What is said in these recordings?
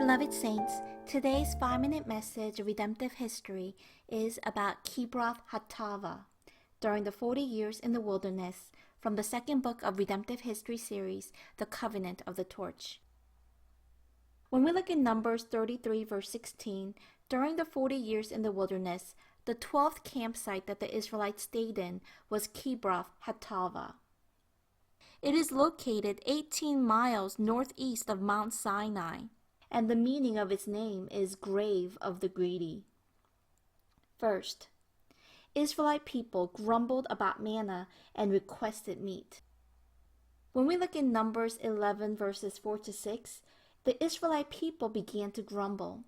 Beloved Saints, today's 5-minute message of redemptive history is about Kibroth hattaavah during the 40 years in the wilderness from the second book of redemptive history series, The Covenant of the Torch. When we look in Numbers 33 verse 16, during the 40 years in the wilderness, the 12th campsite that the Israelites stayed in was Kibroth hattaavah. It is located 18 miles northeast of Mount Sinai, and the meaning of its name is grave of the greedy. First, Israelite people grumbled about manna and requested meat. When we look in Numbers 11 verses 4 to 6, the Israelite people began to grumble.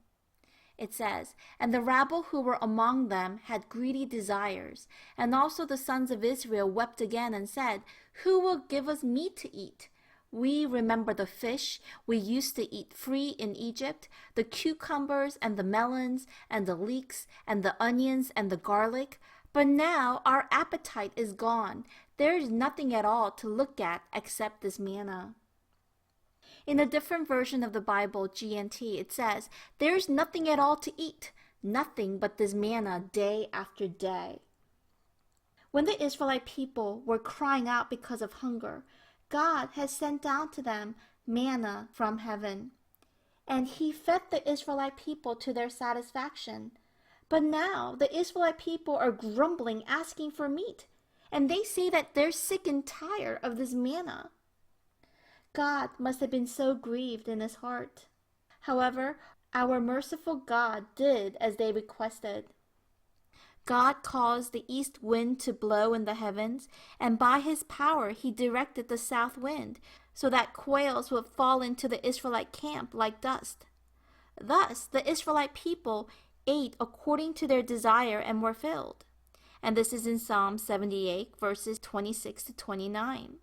It says, "And the rabble who were among them had greedy desires, and also the sons of Israel wept again and said, 'Who will give us meat to eat? We remember the fish we used to eat free in Egypt, the cucumbers and the melons and the leeks and the onions and the garlic. But now our appetite is gone. There is nothing at all to look at except this manna.'" In a different version of the Bible, GNT, it says, "There's nothing at all to eat, nothing but this manna day after day." When the Israelite people were crying out because of hunger, God has sent down to them manna from heaven, and He fed the Israelite people to their satisfaction. But now the Israelite people are grumbling, asking for meat, and they say that they're sick and tired of this manna. God must have been so grieved in His heart. However, our merciful God did as they requested. God caused the east wind to blow in the heavens, and by His power He directed the south wind, so that quails would fall into the Israelite camp like dust. Thus, the Israelite people ate according to their desire and were filled. And this is in Psalm 78, verses 26 to 29.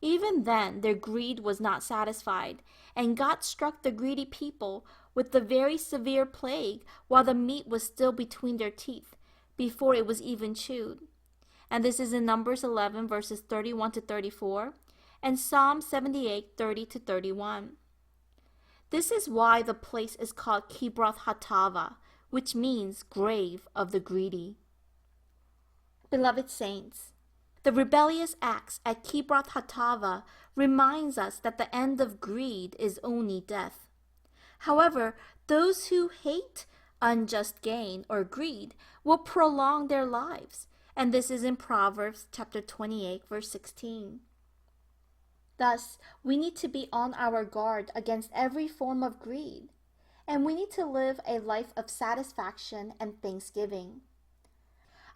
Even then, their greed was not satisfied, and God struck the greedy people with the very severe plague while the meat was still between their teeth, before it was even chewed. And this is in Numbers 11, verses 31 to 34, and Psalm 78, 30 to 31. This is why the place is called Kibroth hattaavah, which means grave of the greedy. Beloved Saints, the rebellious acts at Kibroth hattaavah reminds us that the end of greed is only death. However, those who hate unjust gain or greed will prolong their lives, and this is in Proverbs chapter 28, verse 16. Thus, we need to be on our guard against every form of greed, and we need to live a life of satisfaction and thanksgiving.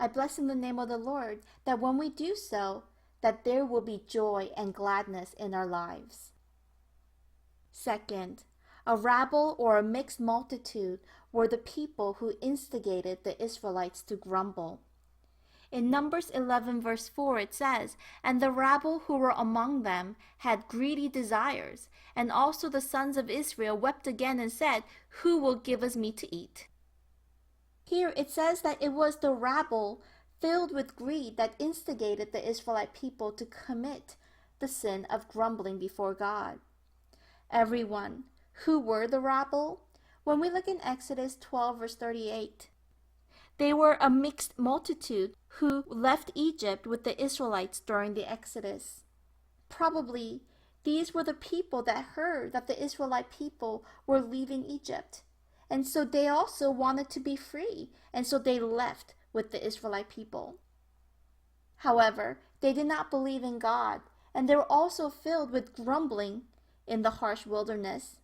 I bless in the name of the Lord that when we do so, that there will be joy and gladness in our lives. Second, a rabble or a mixed multitude were the people who instigated the Israelites to grumble. In Numbers 11 verse 4 it says, "And the rabble who were among them had greedy desires, and also the sons of Israel wept again and said, 'Who will give us meat to eat?'" Here it says that it was the rabble filled with greed that instigated the Israelite people to commit the sin of grumbling before God. Everyone, who were the rabble? When we look in Exodus 12 verse 38, they were a mixed multitude who left Egypt with the Israelites during the Exodus. Probably these were the people that heard that the Israelite people were leaving Egypt. And so they also wanted to be free, and so they left with the Israelite people. However, they did not believe in God, and they were also filled with grumbling in the harsh wilderness.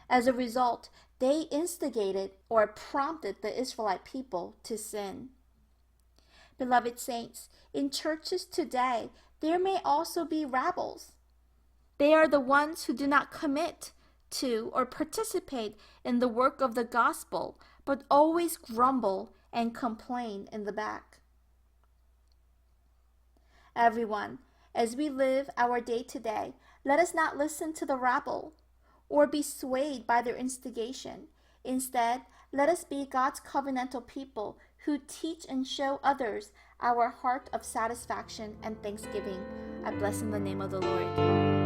As a result, they instigated or prompted the Israelite people to sin. Beloved Saints, in churches today, there may also be rabbles. They are the ones who do not commit to or participate in the work of the gospel, but always grumble and complain in the back. Everyone, as we live our day to day, let us not listen to the rabble or be swayed by their instigation. Instead, let us be God's covenantal people who teach and show others our heart of satisfaction and thanksgiving. I bless in the name of the Lord.